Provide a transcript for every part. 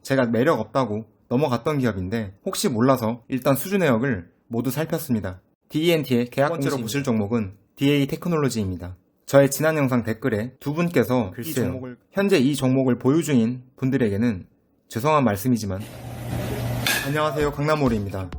제가 매력 없다고 넘어갔던 기업인데 혹시 몰라서 일단 수주 내역을 모두 살폈습니다. DENT의 계약 번째로 보실 종목은 DA 테크놀로지입니다. 저의 지난 영상 댓글에 두 분께서 현재 이 종목을 보유 중인 분들에게는 죄송한 말씀이지만 안녕하세요, 강남오리입니다.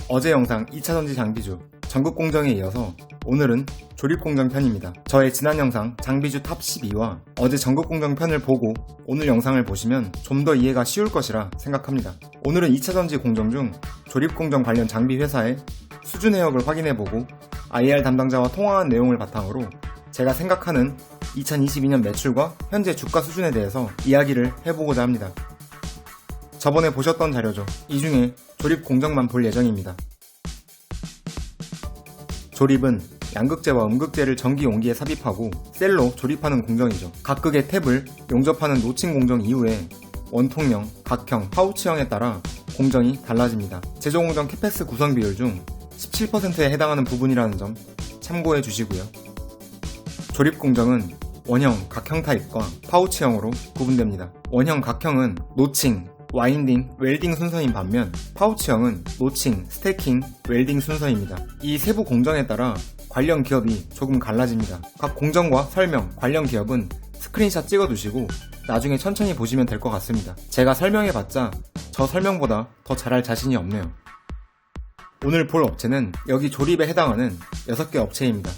어제 영상 2차전지 장비주 전국공정에 이어서 오늘은 조립공정 편입니다. 저의 지난 영상 장비주 탑 12와 어제 전국공정 편을 보고 오늘 영상을 보시면 좀 더 이해가 쉬울 것이라 생각합니다. 오늘은 2차전지 공정 중 조립공정 관련 장비 회사의 수주 내역을 확인해보고 IR 담당자와 통화한 내용을 바탕으로 제가 생각하는 2022년 매출과 현재 주가 수준에 대해서 이야기를 해보고자 합니다. 저번에 보셨던 자료죠. 이 중에 조립 공정만 볼 예정입니다. 조립은 양극재와 음극재를 전기 용기에 삽입하고 셀로 조립하는 공정이죠. 각극의 탭을 용접하는 노칭 공정 이후에 원통형, 각형, 파우치형에 따라 공정이 달라집니다. 제조공정 캐패스 구성 비율 중 17%에 해당하는 부분이라는 점 참고해 주시고요. 조립 공정은 원형, 각형 타입과 파우치형으로 구분됩니다. 원형, 각형은 노칭, 와인딩, 웰딩 순서인 반면 파우치형은 노칭, 스태킹, 웰딩 순서입니다. 이 세부 공정에 따라 관련 기업이 조금 갈라집니다. 각 공정과 설명, 관련 기업은 스크린샷 찍어두시고 나중에 천천히 보시면 될 것 같습니다. 제가 설명해봤자 저 설명보다 더 잘할 자신이 없네요. 오늘 볼 업체는 여기 조립에 해당하는 6개 업체입니다.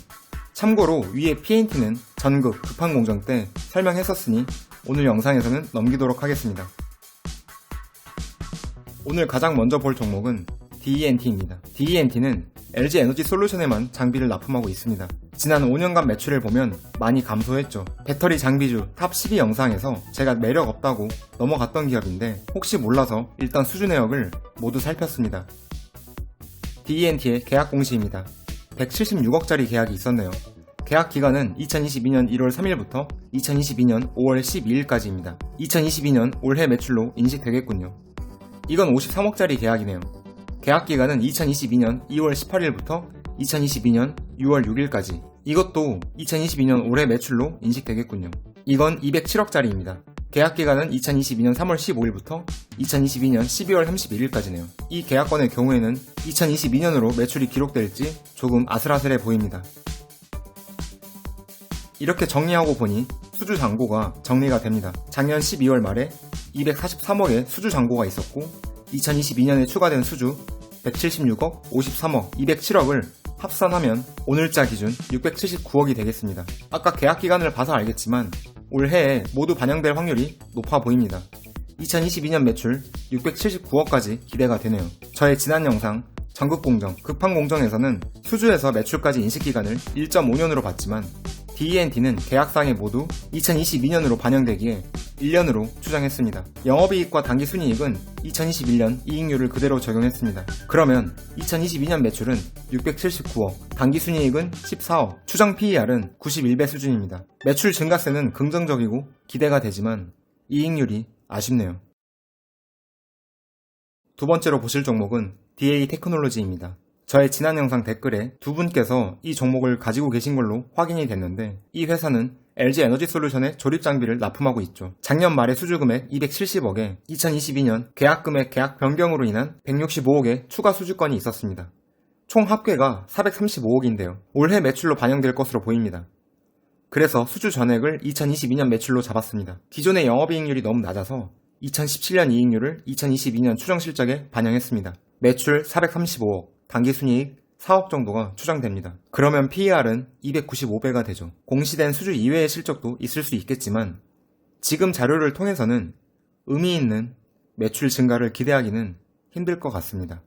참고로 위에 P&T는 전극, 급한 공정 때 설명했었으니 오늘 영상에서는 넘기도록 하겠습니다. 오늘 가장 먼저 볼 종목은 DENT입니다. DENT는 LG 에너지 솔루션에만 장비를 납품하고 있습니다. 지난 5년간 매출을 보면 많이 감소했죠. 배터리 장비주 탑 12 영상에서 제가 매력 없다고 넘어갔던 기업인데 혹시 몰라서 일단 수주 내역을 모두 살폈습니다. DENT의 계약 공시입니다. 176억짜리 계약이 있었네요. 계약 기간은 2022년 1월 3일부터 2022년 5월 12일까지입니다. 2022년 올해 매출로 인식되겠군요. 이건 53억짜리 계약이네요. 계약 기간은 2022년 2월 18일부터 2022년 6월 6일까지. 이것도 2022년 올해 매출로 인식되겠군요. 이건 207억짜리입니다. 계약 기간은 2022년 3월 15일부터 2022년 12월 31일까지네요. 이 계약건의 경우에는 2022년으로 매출이 기록될지 조금 아슬아슬해 보입니다. 이렇게 정리하고 보니 수주 잔고가 정리가 됩니다. 작년 12월 말에 243억의 수주 잔고가 있었고 2022년에 추가된 수주 176억, 53억, 207억을 합산하면 오늘자 기준 679억이 되겠습니다. 아까 계약 기간을 봐서 알겠지만 올해에 모두 반영될 확률이 높아 보입니다. 2022년 매출 679억까지 기대가 되네요. 저의 지난 영상 전국공정, 급한공정에서는 수주에서 매출까지 인식기간을 1.5년으로 봤지만 DENT는 계약상에 모두 2022년으로 반영되기에 1년으로 추정했습니다. 영업이익과 당기순이익은 2021년 이익률을 그대로 적용했습니다. 그러면 2022년 매출은 679억, 당기순이익은 14억, 추정 PER은 91배 수준입니다. 매출 증가세는 긍정적이고 기대가 되지만 이익률이 아쉽네요. 두 번째로 보실 종목은 DA 테크놀로지입니다. 저의 지난 영상 댓글에 두 분께서 이 종목을 가지고 계신 걸로 확인이 됐는데 이 회사는 LG 에너지 솔루션에 조립 장비를 납품하고 있죠. 작년 말에 수주 금액 270억에 2022년 계약 금액 계약 변경으로 인한 165억의 추가 수주건이 있었습니다. 총 합계가 435억인데요. 올해 매출로 반영될 것으로 보입니다. 그래서 수주 전액을 2022년 매출로 잡았습니다. 기존의 영업이익률이 너무 낮아서 2017년 이익률을 2022년 추정 실적에 반영했습니다. 매출 435억, 당기순이익 4억 정도가 추정됩니다. 그러면 PER은 295배가 되죠. 공시된 수주 이외의 실적도 있을 수 있겠지만 지금 자료를 통해서는 의미 있는 매출 증가를 기대하기는 힘들 것 같습니다.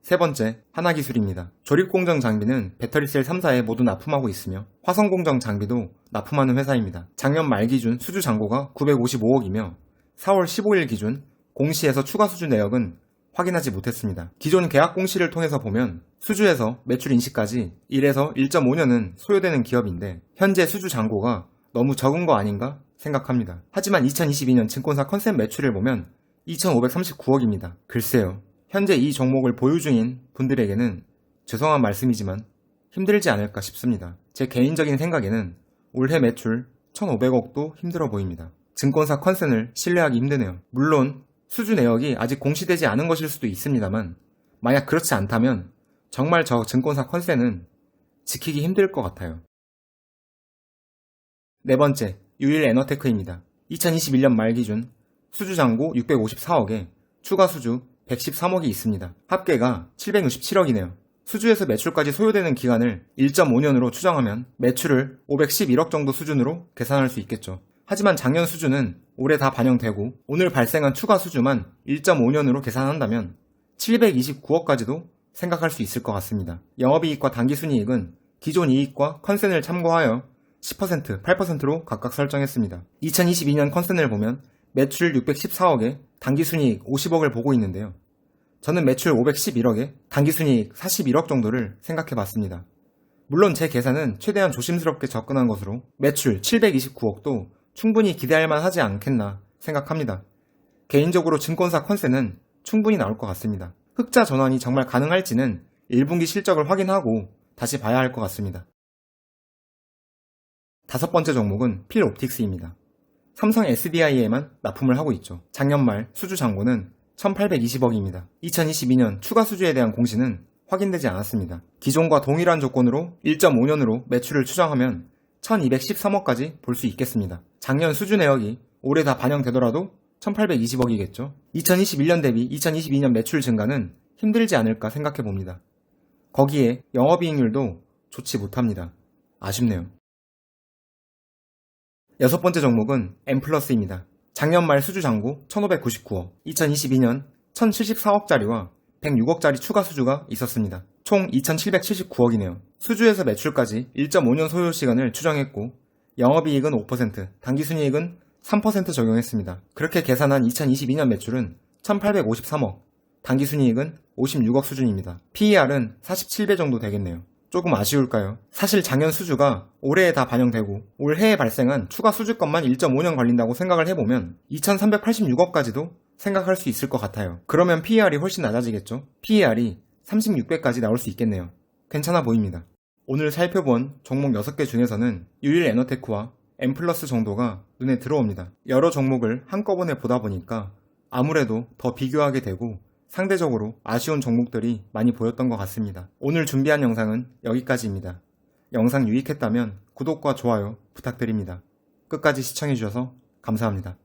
세 번째, 하나기술입니다. 조립공정 장비는 배터리셀 3사에 모두 납품하고 있으며 화성공정 장비도 납품하는 회사입니다. 작년 말 기준 수주 잔고가 955억이며 4월 15일 기준 공시에서 추가 수주 내역은 확인하지 못했습니다. 기존 계약 공시를 통해서 보면 수주에서 매출 인식까지 1에서 1.5년은 소요되는 기업인데 현재 수주 잔고가 너무 적은 거 아닌가 생각합니다. 하지만 2022년 증권사 컨셉 매출을 보면 2,539억입니다. 글쎄요. 현재 이 종목을 보유 중인 분들에게는 죄송한 말씀이지만 힘들지 않을까 싶습니다. 제 개인적인 생각에는 올해 매출 1,500억도 힘들어 보입니다. 증권사 컨센을 신뢰하기 힘드네요. 물론 수주 내역이 아직 공시되지 않은 것일 수도 있습니다만 만약 그렇지 않다면 정말 저 증권사 컨센은 지키기 힘들 것 같아요. 네 번째, 유일 에너테크입니다. 2021년 말 기준 수주 잔고 654억에 추가 수주 113억이 있습니다. 합계가 767억이네요. 수주에서 매출까지 소요되는 기간을 1.5년으로 추정하면 매출을 511억 정도 수준으로 계산할 수 있겠죠. 하지만 작년 수주는 올해 다 반영되고 오늘 발생한 추가 수주만 1.5년으로 계산한다면 729억까지도 생각할 수 있을 것 같습니다. 영업이익과 당기순이익은 기존 이익과 컨센을 참고하여 10%, 8%로 각각 설정했습니다. 2022년 컨센을 보면 매출 614억에 당기순이익 50억을 보고 있는데요. 저는 매출 511억에 당기순이익 41억 정도를 생각해봤습니다. 물론 제 계산은 최대한 조심스럽게 접근한 것으로 매출 729억도 충분히 기대할 만하지 않겠나 생각합니다. 개인적으로 증권사 컨센은 충분히 나올 것 같습니다. 흑자 전환이 정말 가능할지는 1분기 실적을 확인하고 다시 봐야 할 것 같습니다. 다섯 번째 종목은 필옵틱스입니다. 삼성 SDI에만 납품을 하고 있죠. 작년 말 수주 잔고는 1820억입니다. 2022년 추가 수주에 대한 공시는 확인되지 않았습니다. 기존과 동일한 조건으로 1.5년으로 매출을 추정하면 1213억까지 볼 수 있겠습니다. 작년 수주 내역이 올해 다 반영되더라도 1820억이겠죠. 2021년 대비 2022년 매출 증가는 힘들지 않을까 생각해 봅니다. 거기에 영업이익률도 좋지 못합니다. 아쉽네요. 여섯 번째 종목은 M플러스입니다. 작년 말 수주 잔고 1599억, 2022년 1074억짜리와 106억짜리 추가 수주가 있었습니다. 총 2779억이네요. 수주에서 매출까지 1.5년 소요 시간을 추정했고 영업이익은 5%, 당기순이익은 3% 적용했습니다. 그렇게 계산한 2022년 매출은 1853억, 당기순이익은 56억 수준입니다. PER은 47배 정도 되겠네요. 조금 아쉬울까요? 사실 작년 수주가 올해에 다 반영되고 올해에 발생한 추가 수주건만 1.5년 걸린다고 생각을 해보면 2386억까지도 생각할 수 있을 것 같아요. 그러면 PER이 훨씬 낮아지겠죠? PER이 36배까지 나올 수 있겠네요. 괜찮아 보입니다. 오늘 살펴본 종목 6개 중에서는 유일 에너테크와 M플러스 정도가 눈에 들어옵니다. 여러 종목을 한꺼번에 보다 보니까 아무래도 더 비교하게 되고 상대적으로 아쉬운 종목들이 많이 보였던 것 같습니다. 오늘 준비한 영상은 여기까지입니다. 영상 유익했다면 구독과 좋아요 부탁드립니다. 끝까지 시청해주셔서 감사합니다.